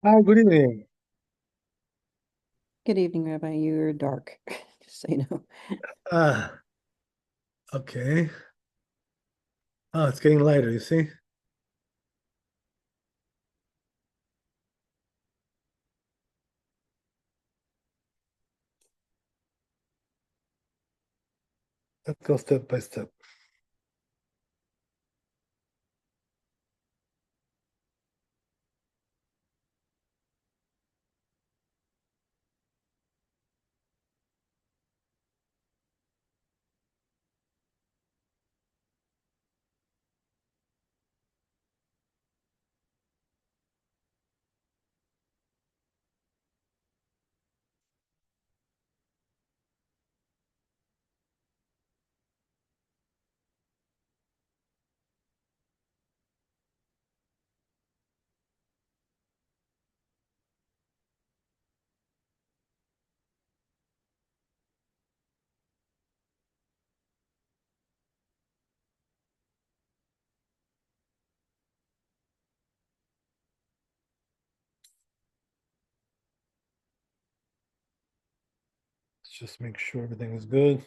Hi, good evening. Good evening, Rabbi. You're dark, just so you know. Ah, okay. Oh, it's getting lighter, you see? Let's go step by step. Let's just make sure everything is good.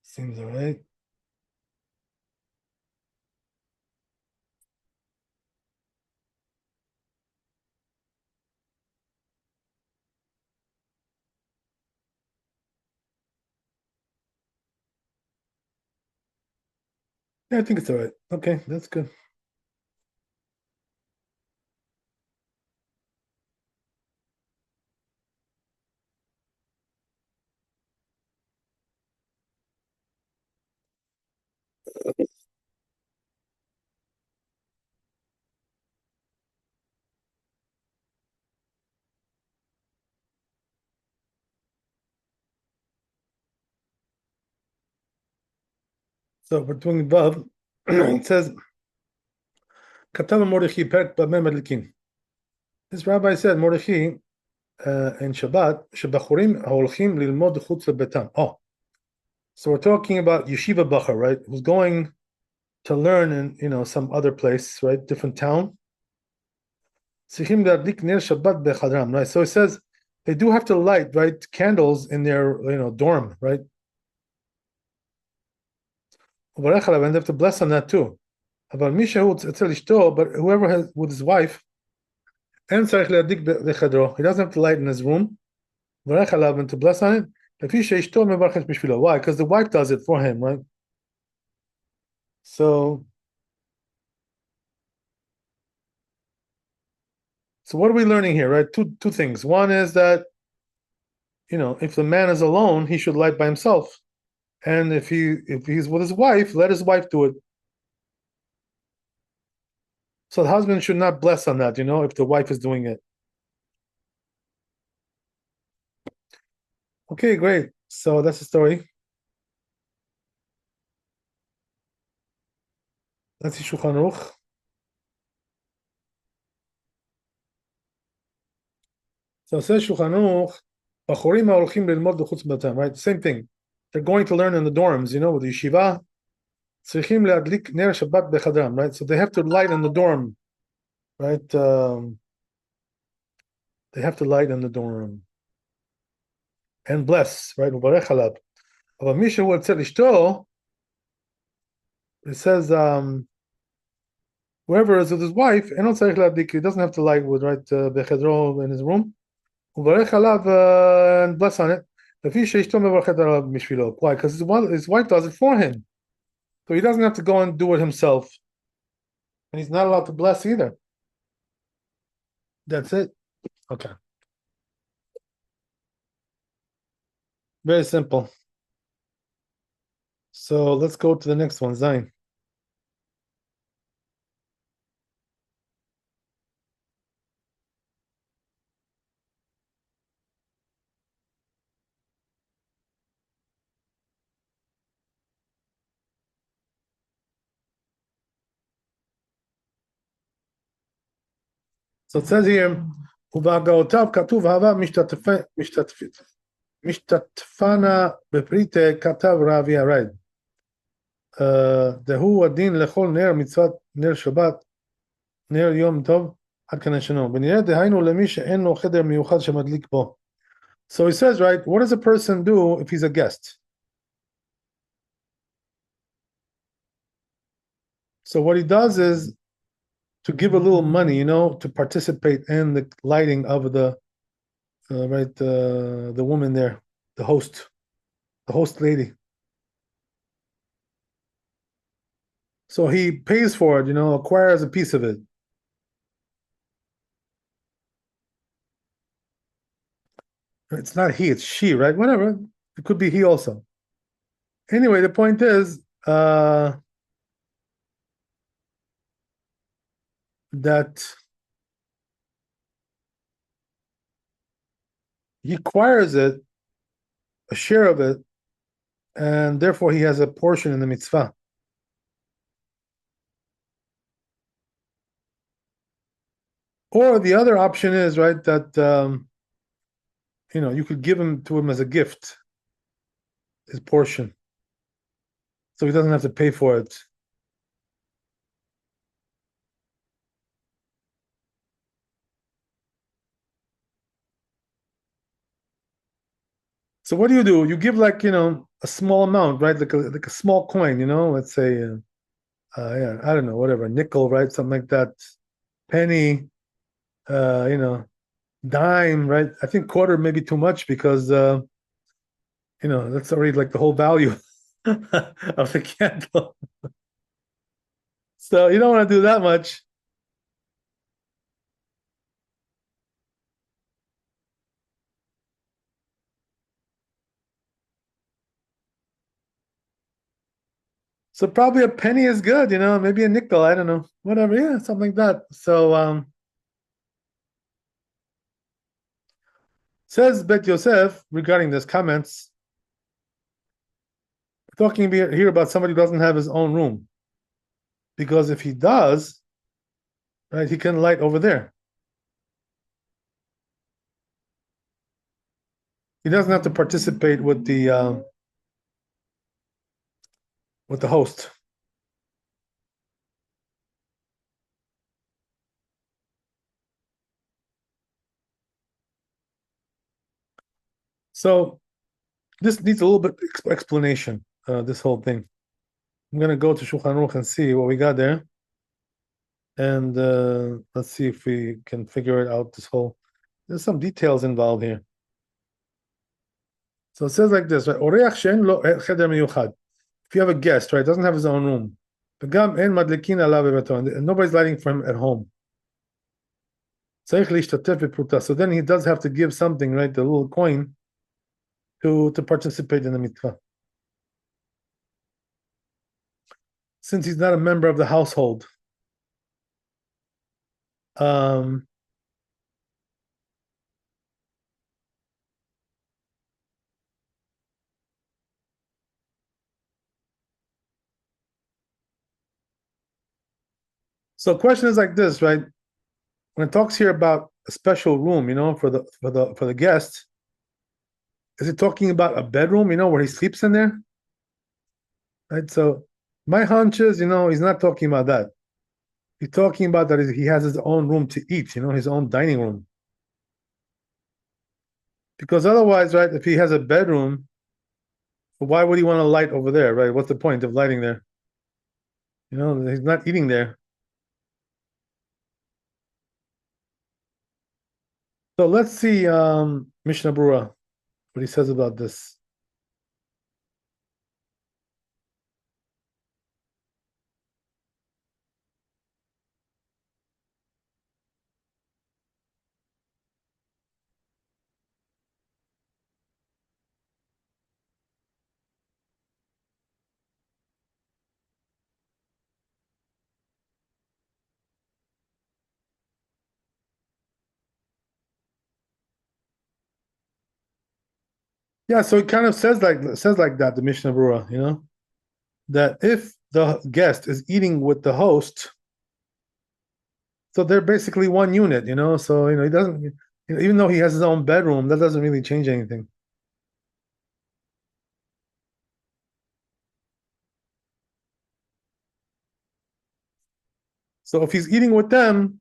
Seems all right. Yeah, I think it's all right. Okay, that's good. So we're doing above. It says, Katav Mordechai Peret Bameh Medlikin. This rabbi said, Mordechai in Shabbat, Shebachurim Haolchim Lilmod Chutz Lebetam. Oh, so we're talking about Yeshiva Bacher, right? Who's going to learn in, some other place, right? Different town. Tzrichim le'adlik ner Shabbat bechadram, right? So it says they do have to light, right, candles in their, dorm, right? And they have to bless on that too. But whoever has with his wife, and he doesn't have to light in his room, and to bless on it. Why? Because the wife does it for him, right? So, so what are we learning here, right? Two things. One is that if the man is alone, he should light by himself. And if he's with his wife, let his wife do it. So the husband should not bless on that, if the wife is doing it. Okay, great. So that's the story. Let's see Shulchan Aruch. So it says Shulchan Aruch, Bachorim ha'olchim lilmod b'chutz batam, right? Same thing. They're going to learn in the dorms, with the yeshiva. Tzrichim le'adlik ner Shabbat bechadram, right? So they have to light in the dorm, right? They have to light in the dorm and bless, right? Uvarech alav. But Misha would say ishto. It says whoever is with his wife, he doesn't have to light with right bechadro in his room. Uvarech alav and bless on it. Why? Because his wife does it for him. So he doesn't have to go and do it himself. And he's not allowed to bless either. That's it. Okay. Very simple. So let's go to the next one, Zain. So it says here, ובהגעותיו כתוב הווה משתתפנה בפריטי כתב רבי הרד. דהוא הדין לכל נר מצוות נר שבת נר יום טוב, עד כאן ישנו. ונראה דהיינו למי שאין לו חדר מיוחד שמדליק בו. So he says, right, what does a person do if he's a guest? So what he does is to give a little money, to participate in the lighting of the woman there, the host lady. So he pays for it, acquires a piece of it. It's not he, it's she, right? Whatever. It could be he also. Anyway, the point is that he acquires it, a share of it, and therefore he has a portion in the mitzvah. Or the other option is, right, that you could give him to him as a gift, his portion, so he doesn't have to pay for it. So what do? You give like a small amount, right? Like a small coin, let's say, yeah, I don't know, whatever, nickel, right? Something like that, penny, dime, right? I think quarter may be too much because that's already like the whole value of the candle. So you don't want to do that much. So probably a penny is good, maybe a nickel, I don't know, whatever, yeah, something like that. So says Bet Yosef regarding this comments, talking here about somebody who doesn't have his own room, because if he does, right, he can light over there. He doesn't have to participate with the host. So this needs a little bit explanation. This whole thing. I'm gonna go to Shulchan Aruch and see what we got there, and let's see if we can figure it out. There's some details involved here. So it says like this, right? Oreach she'en lo cheder miyuchad. If you have a guest, right, doesn't have his own room, וגם אין מדליקים עליו בביתו, and nobody's lighting for him at home. צריך להשתתף בפרוטה. So then he does have to give something, right, the little coin, to participate in the mitzvah. Since he's not a member of the household. So the question is like this, right? When it talks here about a special room, for the guest, is it talking about a bedroom, where he sleeps in there? Right. So my hunch is, he's not talking about that. He's talking about that he has his own room to eat, his own dining room. Because otherwise, right, if he has a bedroom, why would he want to light over there, right? What's the point of lighting there? He's not eating there. So let's see Mishnah Berurah, what he says about this. Yeah, so it kind of says like that, the Mishnah Berurah, that if the guest is eating with the host, so they're basically one unit, So he doesn't, even though he has his own bedroom, that doesn't really change anything. So if he's eating with them,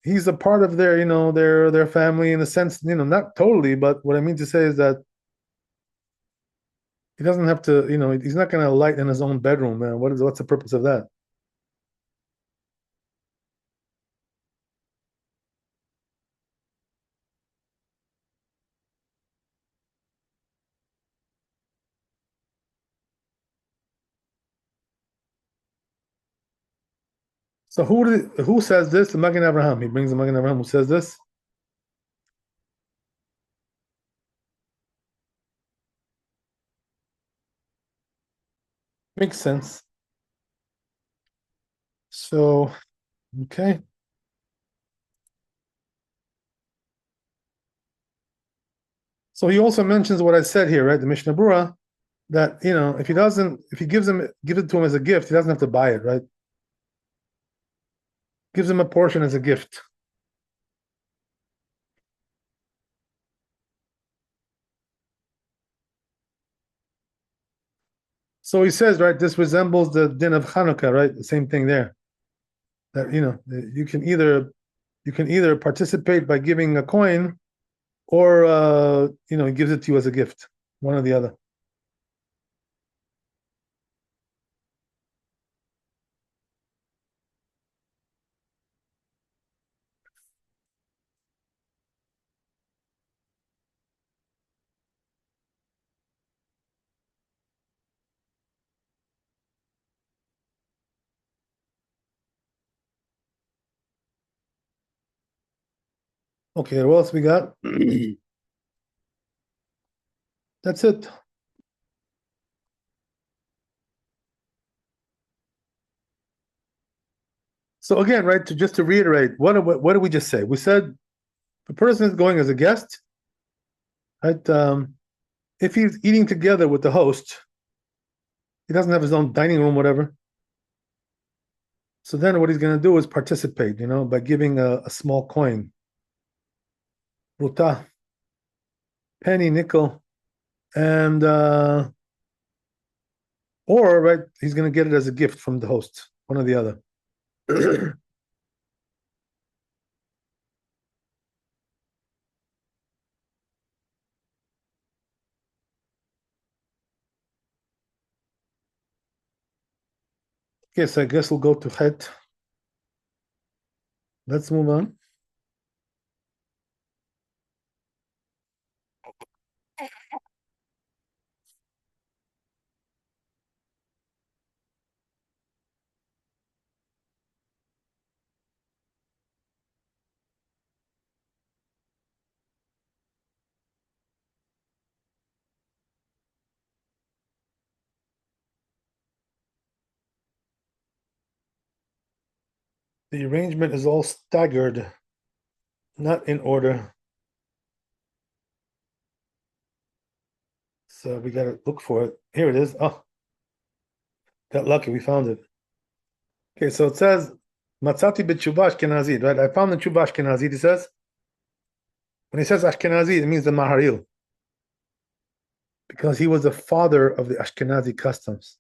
he's a part of their, their family in a sense, not totally, but what I mean to say is that he doesn't have to, he's not going to light in his own bedroom, man. What's the purpose of that? So who says this? The Magen Avraham. He brings the Magen Avraham who says this. Makes sense. So, okay. So he also mentions what I said here, right? The Mishnah Berurah, that if he gives it to him as a gift, he doesn't have to buy it, right? Gives him a portion as a gift. So he says, right, this resembles the din of Hanukkah, right? The same thing there. That you can either participate by giving a coin, or he gives it to you as a gift, one or the other. Okay, what else we got? That's it. So again, right, just to reiterate, what did we just say? We said the person is going as a guest, right? If he's eating together with the host, he doesn't have his own dining room, whatever. So then what he's going to do is participate, by giving a small coin. Ruta, penny, nickel, and or right, he's going to get it as a gift from the host, one or the other. Okay, so I guess we'll go to Het. Let's move on. The arrangement is all staggered, not in order. So we got to look for it. Here it is. Oh, got lucky. We found it. Okay, so it says, Matzati b'tshuva Ashkenazi, right? I found the tshuva Ashkenazi, he says. When he says Ashkenazi, it means the Maharil, because he was the father of the Ashkenazi customs.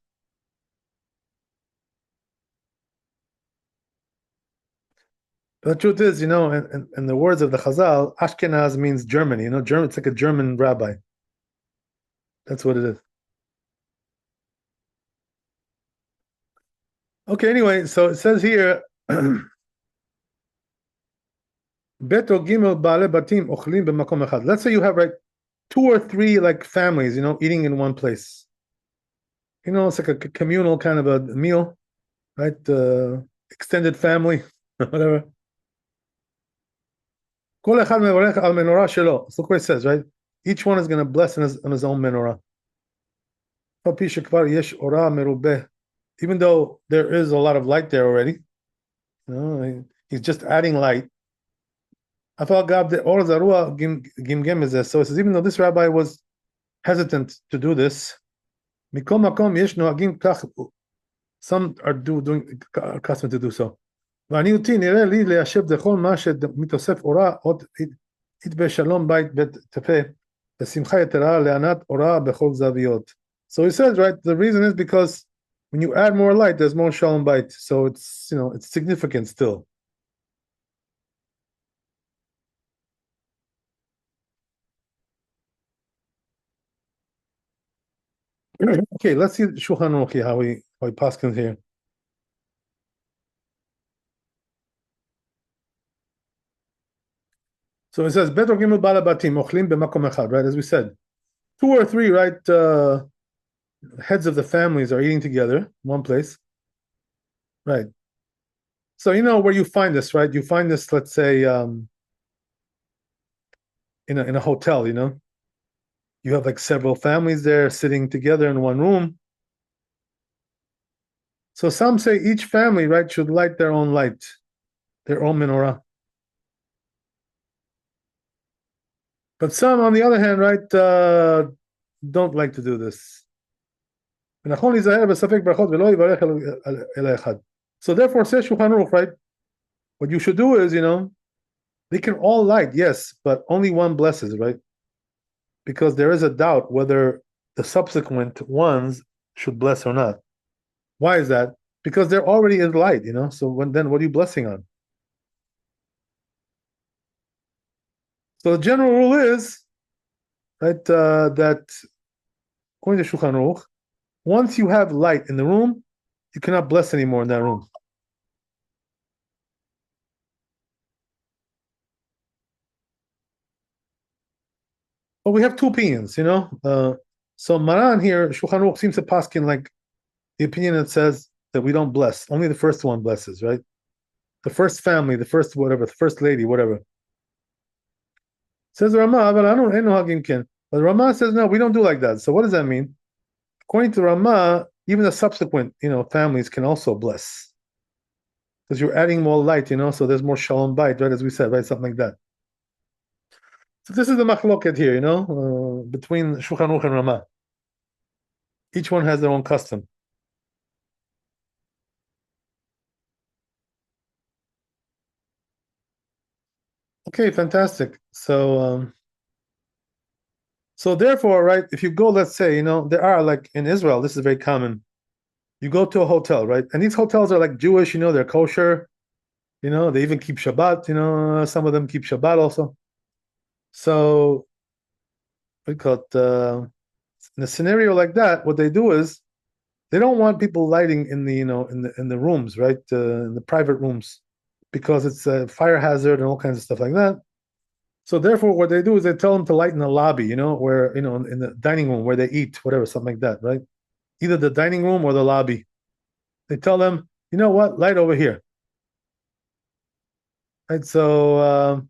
But the truth is, in the words of the Chazal, Ashkenaz means Germany. German. It's like a German rabbi. That's what it is. Okay, anyway, so it says here, Bet o gimel ba'ale batim ochlim b'makom echad. Let's say you have two or three families, eating in one place. It's like a communal kind of a meal, right? Extended family, whatever. Kol echad mevorech al menorah shelo. So look what it says, right? Each one is going to bless on his own menorah. Even though there is a lot of light there already, he's just adding light. So it says, even though this rabbi was hesitant to do this, some are accustomed to do so. So he says, right, the reason is because When you add more light, there's more shalom bait. So it's it's significant still. Okay, let's see Shulchan Aruch how we paskin here. So it says Bet Gimel Balabatim Ochlim b'makom echad, right? As we said, 2 or 3, right? Heads of the families are eating together in one place, right? So where you find this, right? You find this, let's say, in a hotel. You have like several families there sitting together in one room. So some say each family, right, should light their own light, their own menorah. But some, on the other hand, right, don't like to do this. So therefore, says Shulchan Aruch, right, what you should do is, they can all light, yes, but only one blesses, right? Because there is a doubt whether the subsequent ones should bless or not. Why is that? Because there already is light, So then what are you blessing on? So the general rule is, right, that according to Shulchan Aruch, once you have light in the room, you cannot bless anymore in that room. But we have 2 opinions, So Maran here, Shulchan Aruch seems to paskin like the opinion that says that we don't bless. Only the first one blesses, right? The first family, the first whatever, the first lady, whatever. Says Rama, but Rama says no, we don't do like that. So what does that mean? According to Rama, even the subsequent, families can also bless. Because you're adding more light, so there's more shalom bait, right? As we said, right? Something like that. So this is the machloket here, between Shulchan Aruch and Rama. Each one has their own custom. Okay, fantastic. So therefore, right, if you go, let's say, there are like in Israel, this is very common. You go to a hotel, right? And these hotels are like Jewish, they're kosher, they even keep Shabbat, some of them keep Shabbat also. So we call it in a scenario like that, what they do is they don't want people lighting in the in the rooms, right? In the private rooms, because it's a fire hazard and all kinds of stuff like that. So therefore, what they do is they tell them to light in the lobby, where in the dining room where they eat, whatever, something like that, right? Either the dining room or the lobby. They tell them, you know what, light over here. Right. So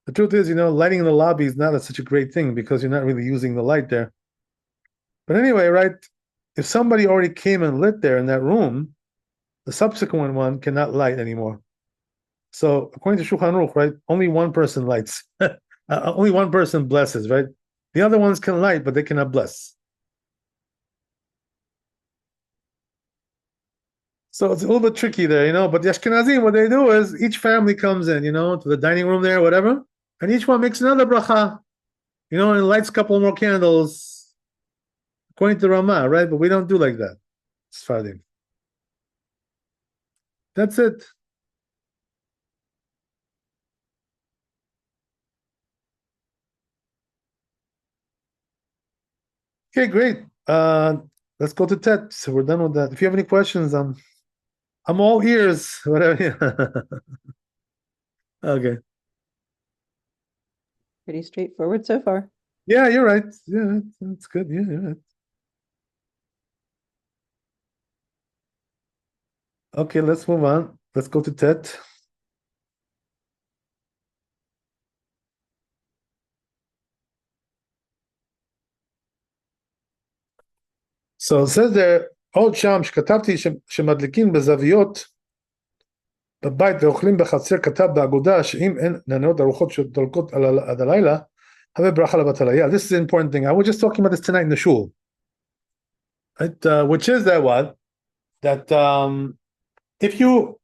the truth is, lighting in the lobby is not such a great thing because you're not really using the light there. But anyway, right? If somebody already came and lit there in that room, the subsequent one cannot light anymore. So according to Shulchan Aruch, right, only one person lights. Only one person blesses, right? The other ones can light, but they cannot bless. So it's a little bit tricky there, But the Ashkenazim, what they do is each family comes in, to the dining room there, whatever, and each one makes another bracha, and lights a couple more candles, according to Ramah, right? But we don't do like that. Sfardim. That's it. Okay, great. Let's go to Tet. So we're done with that. If you have any questions, I'm all ears. Whatever. Okay. Pretty straightforward so far. Yeah, you're right. Yeah, that's good. Yeah, you're right. Okay, let's move on. Let's go to Tet. So it says there, עוד שם שכתבתי שמדליקים בזוויות בבית ואוכלים בחצר, כתב באגודה שאם אין נענות ארוחות שדולקות עד הלילה, have bracha levatala. Yeah, this is an important thing. I was just talking about this tonight in the shul, right? Which is that what? That if you,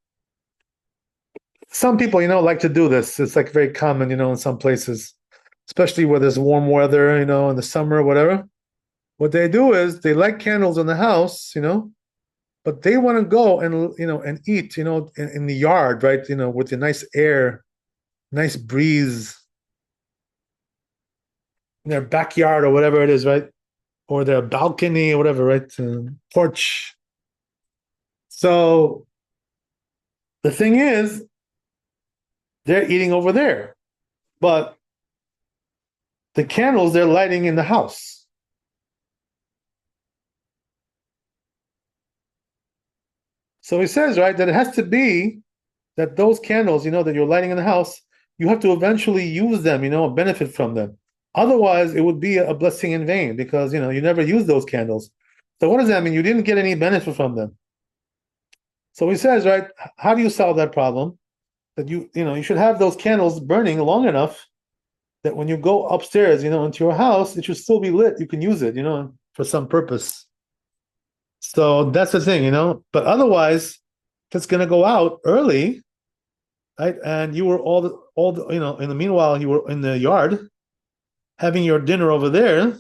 some people, like to do this. It's like very common, in some places, especially where there's warm weather, in the summer or whatever. what they do is they light candles in the house, but they want to go and and eat, in the yard, right? With the nice air, nice breeze in their backyard or whatever it is, right? Or their balcony or whatever, right? Porch. So the thing is, they're eating over there, but the candles they're lighting in the house. So he says, right, that it has to be that those candles, that you're lighting in the house, you have to eventually use them, benefit from them. Otherwise, it would be a blessing in vain because, you never use those candles. So what does that mean? You didn't get any benefit from them. So he says, right, how do you solve that problem? That you should have those candles burning long enough that when you go upstairs, into your house, it should still be lit. You can use it, for some purpose. So that's the thing, But otherwise, if it's going to go out early, right, and you were all the, in the meanwhile you were in the yard having your dinner over there,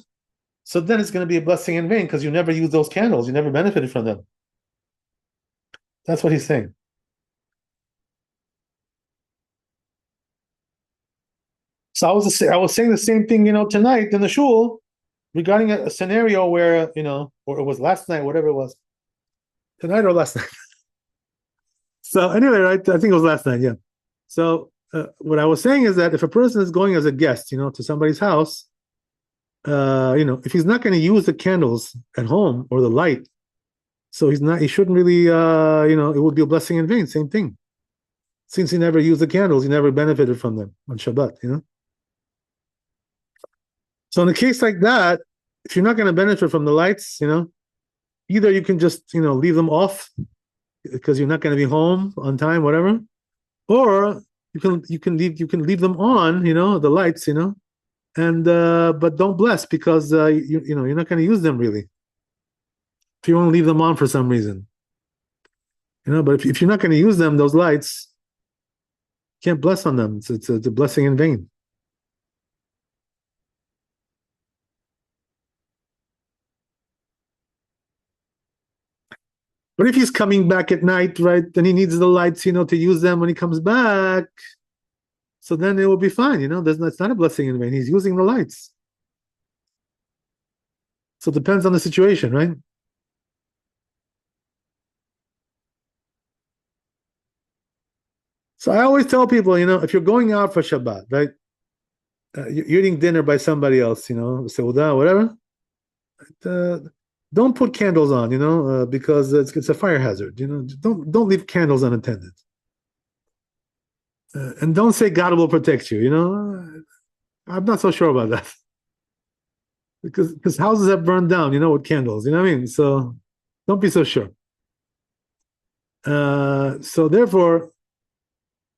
so then it's going to be a blessing in vain because you never used those candles, you never benefited from them. That's what he's saying. So I was saying the same thing, tonight in the shul regarding a scenario where, or it was last night, whatever it was, tonight or last night. So anyway, right, I think it was last night, yeah. So what I was saying is that if a person is going as a guest, to somebody's house, if he's not going to use the candles at home or the light, so he shouldn't really, it would be a blessing in vain. Same thing. Since he never used the candles, he never benefited from them on Shabbat, So in a case like that, if you're not going to benefit from the lights, either you can just, leave them off because you're not going to be home on time, whatever, or you can leave them on, the lights, and but don't bless because you're not going to use them really. If you want to leave them on for some reason, but if you're not going to use them, those lights, you can't bless on them. It's a blessing in vain. But if he's coming back at night, right, then he needs the lights, to use them when he comes back. So then it will be fine, It's not a blessing in vain. He's using the lights. So it depends on the situation, right? So I always tell people, if you're going out for Shabbat, right, you're eating dinner by somebody else, Seudah, whatever, uh, don't put candles on, because it's a fire hazard. Don't leave candles unattended, and don't say God will protect you. I'm not so sure about that because houses have burned down, with candles. You know what I mean? So don't be so sure. So therefore,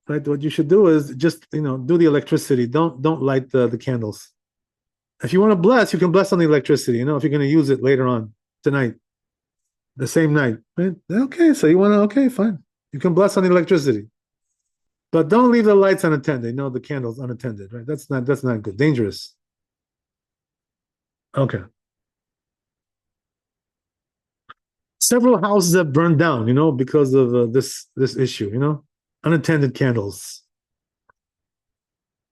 right, what you should do is just do the electricity. Don't light the candles. If you want to bless, you can bless on the electricity. If you're going to use it later on tonight, the same night. Right? Okay, so you want to? Okay, fine. You can bless on the electricity, but don't leave the lights unattended. The candles unattended. Right? That's not good. Dangerous. Okay. Several houses have burned down. Because of this issue. Unattended candles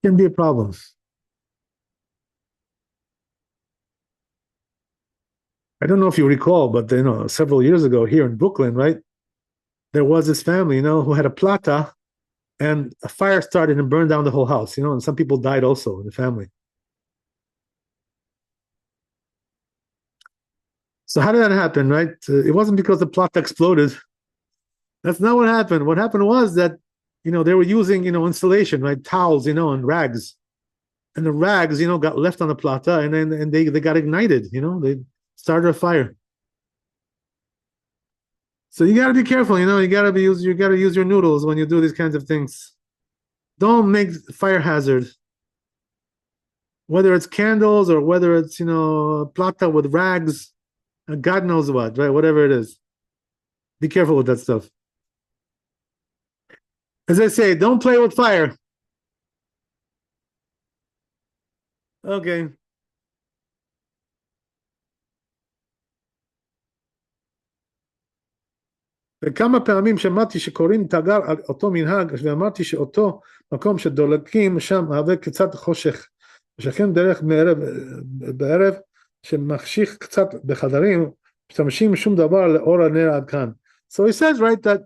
can be a problem. I don't know if you recall, but several years ago here in Brooklyn, right, there was this family, who had a plata, and a fire started and burned down the whole house, and some people died also in the family. So how did that happen, right? It wasn't because the plata exploded. That's not what happened. What happened was that, they were using, insulation, right, towels, and rags, and the rags, got left on the plata, and then they got ignited, they started a fire. So you got to be careful, you got to use your noodles when you do these kinds of things. Don't make fire hazard. Whether it's candles or whether it's plata with rags, God knows what, right? Whatever it is, be careful with that stuff. As I say, don't play with fire. Okay. וכמה פעמים שמעתי שקוראים תגר על אותו מנהג, ואמרתי שאותו מקום שדולקים שם מהווה קצת חושך, ושכן דרך בערב שמחשיך קצת בחדרים, משתמשים שום דבר לאור הנר עד כאן. So he says, right, that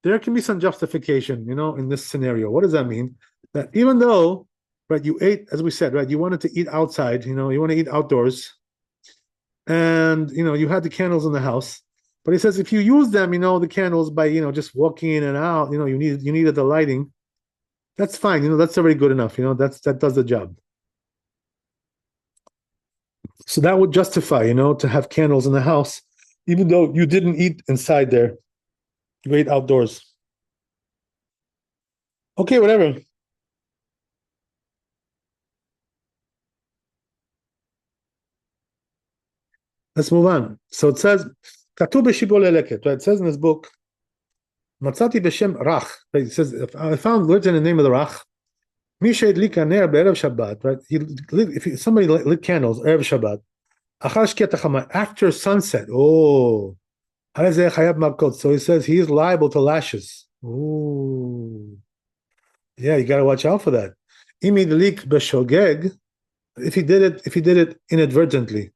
there can be some justification, in this scenario. What does that mean? That even though, right, you ate, as we said, right, you wanted to eat outside, you want to eat outdoors, and, you had the candles in the house. But he says if you use them, the candles by, just walking in and out, you needed the lighting. That's fine. That's already good enough. That does the job. So that would justify, to have candles in the house, even though you didn't eat inside there. You ate outdoors. Okay, whatever. Let's move on. So it says, כתוב בשיבו ללקט, right? It says in this book, מצאתי בשם רך. It says, I found written in the name of the רך, מי שהדליק הנר בערב שבת, right? If somebody lit candles ערב שבת, אחר שקיעת החמה, after sunset, הרי זה חייב מכות. So he says he is liable to lashes. Yeah, you got to watch out for that. אם הדליק בשוגג, if he did it inadvertently.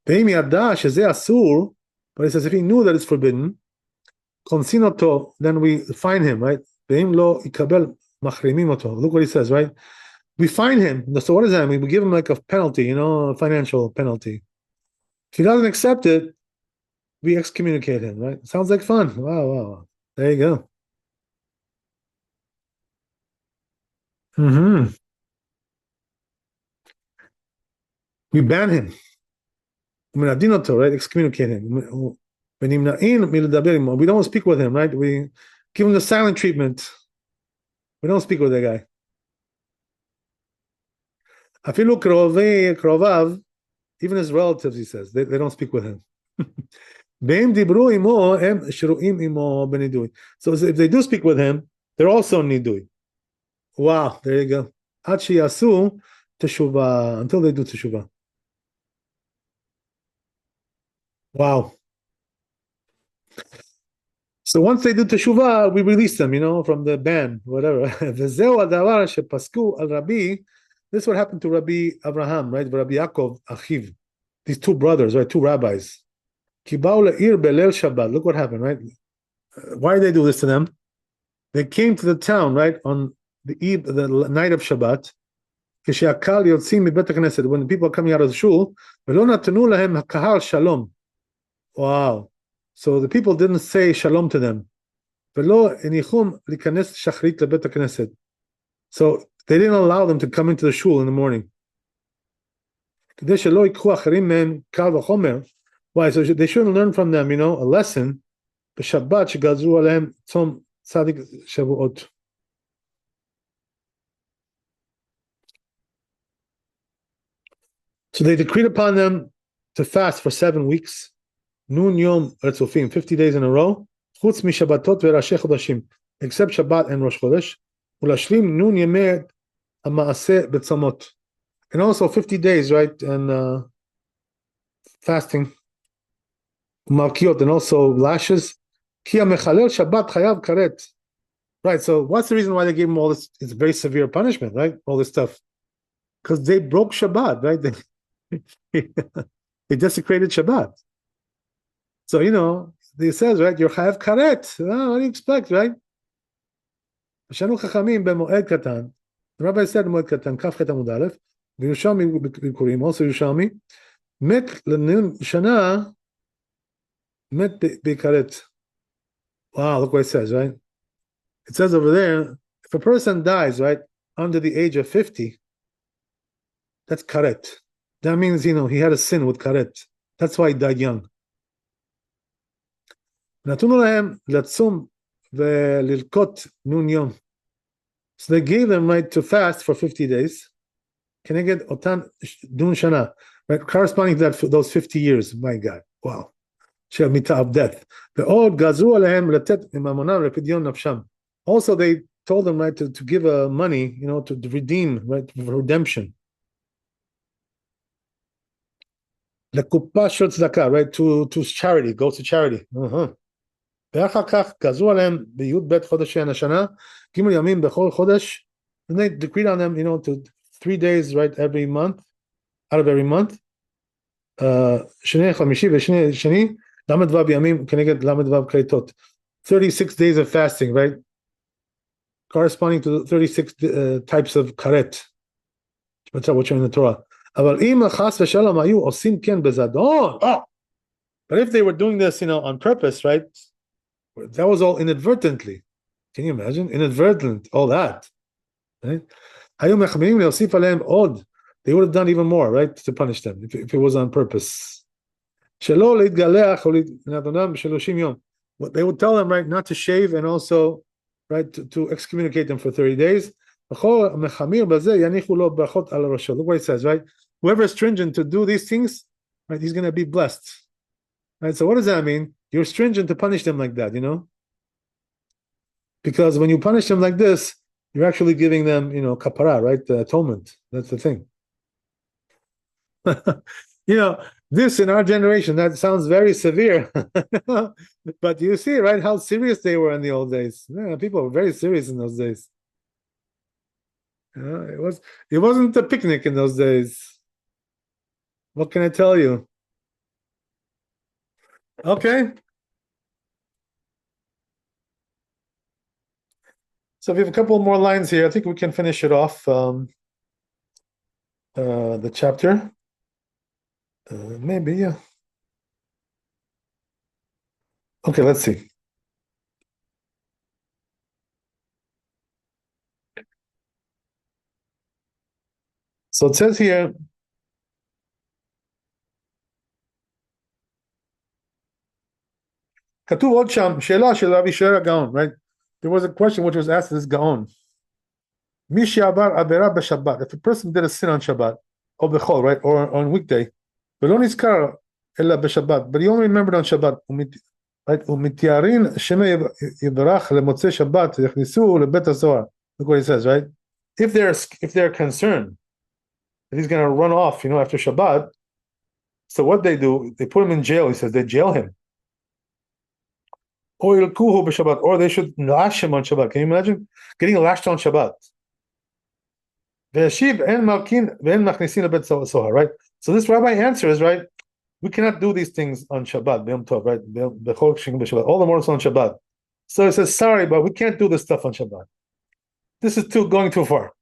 ואם ידע שזה אסור, but he says if he knew that it's forbidden, קונסין אותו, then we fine him, right? ואם לא יקבל, מחרימים אותו. Look what he says, right? We fine him. So what does that mean? We give him like a penalty, a financial penalty. If he doesn't accept it, we excommunicate him, right? Sounds like fun. Wow. There you go. We ban him. Right? Excommunicate him. We don't speak with him, right? We give him the silent treatment. We don't speak with that guy. אפילו קרוביו, even his relatives, he says, they don't speak with him. והם דיברו עמו, הם שרועים עמו בנידוי. So if they do speak with him, they're also נידוי. Wow, there you go. עד שיעשו תשובה, until they do תשובה. Wow. So once they do teshuvah, we release them, from the ban, whatever. וזהו הדבר שפסקו על רבי. This is what happened to Rabbi Abraham, right? Rabbi Yaakov, Achiv. These two brothers, right? Two rabbis. כי באו לעיר בליל שבת. Look what happened, right? Why did they do this to them? They came to the town, right? On the night of Shabbat. כשהקהל יוצאים מבית הכנסת. When the people are coming out of the shul. ולא נתנו להם הקהל שלום. Wow. So the people didn't say shalom to them. ולא הניחום להיכנס שחרית לבית הכנסת. So they didn't allow them to come into the shul in the morning. כדי שלא יקחו אחרים מהם קל וחומר. Why? So they shouldn't learn from them, a lesson. בשבת שגזרו עליהם צום צדיק שבועות. So they decreed upon them to fast for 7 weeks. נון יום רצופים, 50 days in a row. חוץ משבתות וראשי חודשים. Except Shabbat and Rosh Chodesh. ולהשלים נון ימי המעשה בצומות. And also 50 days, right? And fasting. ומלכיות, and also lashes. כי המחלל שבת חייב כרת. Right, so what's the reason why they gave them all this? It's very severe punishment, right? All this stuff. Because they broke Shabbat, right? They desecrated Shabbat. So, he says, right, you're chayav karet. What do you expect, right? Shanu chachamim b'moed katan. The rabbi said moed katan, kaf chet amud aleph, v'yushalmi b'kurim, also Yushalmi, met l'nun shana, met b'karet. Wow, look what it says, right? It says over there, if a person dies, right, under the age of 50, that's karet. That means, he had a sin with karet. That's why he died young. נתנו להם לצום וללקוט נון יום. So they gave them right to fast for 50 days. כנגד אותן נון שנה, right, corresponding to those 50 years. My God, wow. של מיתה of death. ועוד גזרו עליהם לתת ממונם לפדיון נפשם. Also they told them, right, to give money, to redeem, right, for redemption. לקופה של צדקה, right, to charity, go to charity. ואחר כך גזרו עליהם בי"ב חודש השנה, ג' ימים בכל חודש, and they decreed on them, to 3 days, right, every month, out of every month, שני חמישי ושני שני, ל"ו ימים כנגד ל"ו כריתות. 36 days of fasting, right? Corresponding to 36 types of karet. Which are in the Torah. אבל אם חס ושלום היו עושים כן בזדון, but if they were doing this, on purpose, right? That was all inadvertently. Can you imagine? Inadvertent, all that. Right? היו מחמירים להוסיף עליהם עוד. They would have done even more, right? To punish them, if it was on purpose. שלא להתגלח או להתנדונם ב30 יום. They would tell them, right, not to shave and also, right, to excommunicate them for 30 days. בכל מחמיר בזה יניחו לו ברכות על ראשו. Look what it says, right? Whoever is stringent to do these things, right, he's going to be blessed. Right? So what does that mean? You're stringent to punish them like that, Because when you punish them like this, you're actually giving them, kapara, right? The atonement. That's the thing. This in our generation, that sounds very severe. But you see, right, how serious they were in the old days. Yeah, people were very serious in those days. It wasn't a picnic in those days. What can I tell you? Okay. So we have a couple more lines here. I think we can finish it off. The chapter. Maybe, yeah. Okay, let's see. So it says here, כתוב עוד שם, שאלה של רבי ישעיהו הגאון, right? There was a question which was asked to this Gaon. מי שעבר עבירה בשבת, if a person did a sin on Shabbat, or bechol, right, or on weekday, ולא נזכר אלא בשבת, but he only remembered on Shabbat, right, ומתיירין שמא יברך למוצאי שבת, יכניסו לבית הסוהר. Look what he says, right? If they're concerned that he's going to run off, after Shabbat, so what they do, they put him in jail. He says they jail him. Or they should lash him on Shabbat. Can you imagine getting lashed on Shabbat? Right? So this rabbi answers, right? We cannot do these things on Shabbat, right? All the morals on Shabbat. So he says, sorry, but we can't do this stuff on Shabbat. This is going too far.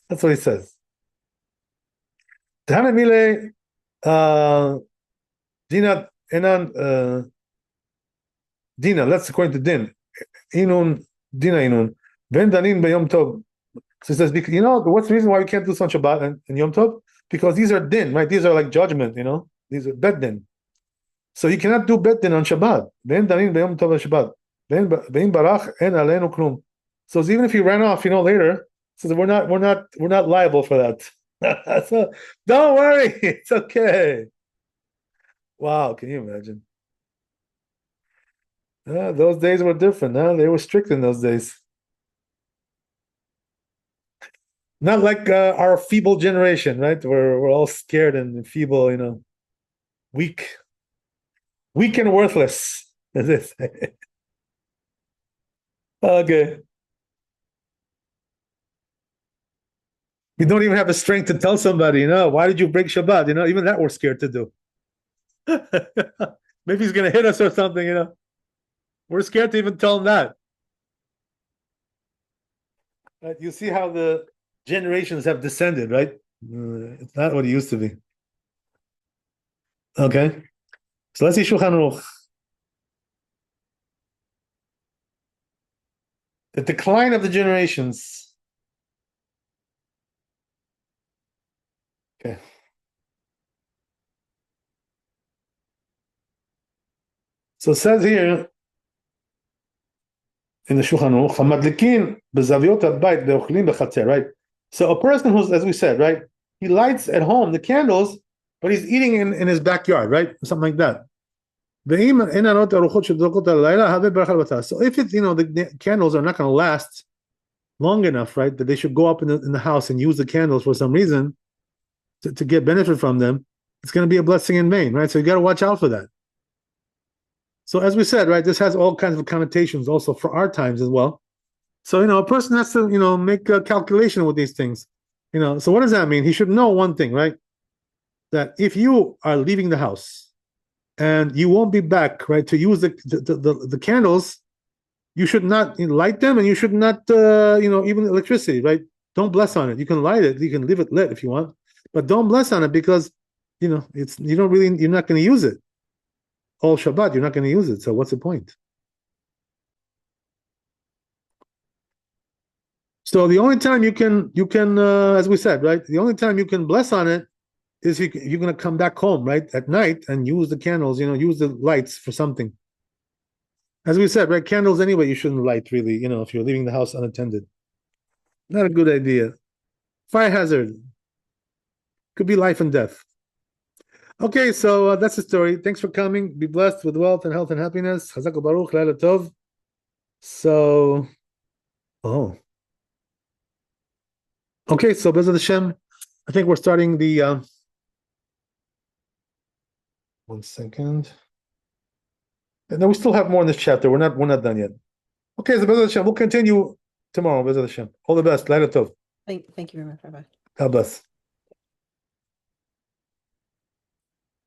That's what he says. Dina, that's according to Din. Inun, Dina Inun. Ben Danin Yom Tov. So he says, what's the reason why we can't do this on Shabbat and Yom Tov? Because these are Din, right? These are like judgment, These are Bet Din. So you cannot do Bet Din on Shabbat. Ben Danin Yom Tov Shabbat. Ben Barach en Aleinu Klum. So even if he ran off, later, so we're not liable for that. So don't worry, it's okay. Wow, can you imagine? Those days were different. They were strict in those days. Not like our feeble generation, right? We're all scared and feeble, weak and worthless, as they say. Okay. You don't even have the strength to tell somebody, why did you break Shabbat? Even that we're scared to do. Maybe he's going to hit us or something, We're scared to even tell him that. Right? You see how the generations have descended, right? It's not what it used to be. Okay. So let's see Shulchan Aruch. The decline of the generations. Okay. So it says here in the Shulchan Aruch, "Hamadlikin bezaviot habayit ve'ochlim bechatzer." Right. So a person who's, as we said, right, he lights at home the candles, but he's eating in his backyard, right, something like that. So if it's the candles are not going to last long enough, right, that they should go up in the house and use the candles for some reason to get benefit from them, it's going to be a blessing in vain, right? So you got to watch out for that. So as we said, right, this has all kinds of connotations also for our times as well. So, a person has to, make a calculation with these things. So what does that mean? He should know one thing, right? That if you are leaving the house and you won't be back, right, to use the candles, you should not light them, and you should not, even electricity, right? Don't bless on it. You can light it, you can leave it lit if you want, but don't bless on it because, you're not going to use it. All Shabbat, you're not going to use it. So what's the point? So the only time you can, as we said, right? The only time you can bless on it is you're going to come back home, right, at night and use the candles, use the lights for something. As we said, right, candles anyway, you shouldn't light really, if you're leaving the house unattended. Not a good idea. Fire hazard. Could be life and death. Okay, so that's the story. Thanks for coming. Be blessed with wealth and health and happiness. Chazak Baruch, Laila Tov. So, okay, so Bezat Hashem, I think we're starting the, 1 second. And then we still have more in this chapter. We're not done yet. Okay, so Bezat Hashem, we'll continue tomorrow, Bezat Hashem. All the best. Laila Tov. Thank you very much, Rabbi. God bless.